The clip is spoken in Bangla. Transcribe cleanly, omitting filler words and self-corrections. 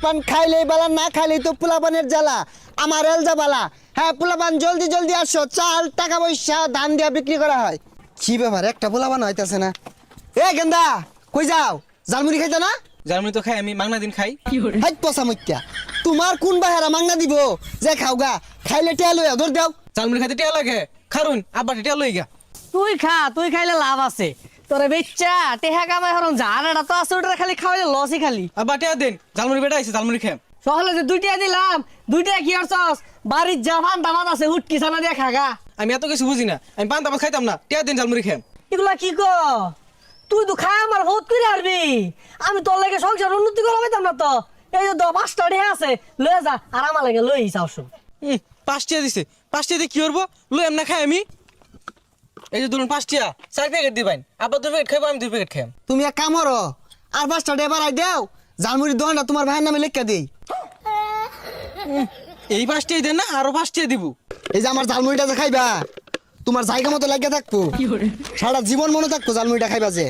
পোলাপান খাইলেই বালা না খাইলেই তো পোলাপানের জ্বালা আমার এলজা বালা হ্যাঁ পোলাপান জলদি জলদি আসো চাল টাকা পয়সা ধান দিয়া বিক্রি করা হয় কি ব্যাপার একটা পোলাপান হইতাছে না এ গেন্দা কই যাও জালমুড়ি খাইতো না জার্মানি তো খাই আমি মাংনা দিন খাই হাই পচা মত্যা তোমার কোন বাহারা মাংনা দিব যে খাওগা খাইলে টেয়া লইয়া ধর দেও জালমুড়ি খাইতে টিয়া লাগে খারুন আব্বা টিয়া লই গা তুই খা তুই খাইলে লাভ আছে তোরে বেচ্চা টেহা কামাই হরন জানাটা তো আছে ওটা খালি খাওয়াইলে লসই খালি আব্বা টিয়া দেন জালমুড়ি বেটা আইছে জালমুড়ি খাম সকালে যে দুইটা দিলাম দুইটা কি আর সস বাড়ির জাফান দামাত আছে হুটকি ছানা দিয়ে খাগা আমি এত কিছু বুঝি না আমি পান্তা ভাত খাইতাম না টিয়া দেন জালমুড়ি খাম এগুলা কি কো তুই তো খাই আমার বহুত করে আরবি আমি তোর লাগে সংসার উন্নতি করা পাইতাম না তো এই যে 5টা ঢে আছে লয়ে যা আর আমার লাগে লই যাও শুন 5 টিয়া দিছে 5 টিয়া দিয়ে কি করবো লই এমনা খাই আমি এই যে ধরুন 5 টিয়া 4 প্যাকেট দিবেন আব্বা 2 প্যাকেট খাইবো আমি 2 প্যাকেট খাম তুমি এক কাম করো আর 5টা ডে বাড়াই দেও জালমুড়ির দোকানটা তোমার ভাইয়ের নামে লেখা দেই এই 5 টিয়া দেন না আরো 5 টিয়া দিব এই যে আমার জালমুড়িটা যে খাইবা তোমার জায়গা মতো লাগিয়ে থাকবো সারা জীবন মনে থাকবো জালমুড়িটা খাইবা যে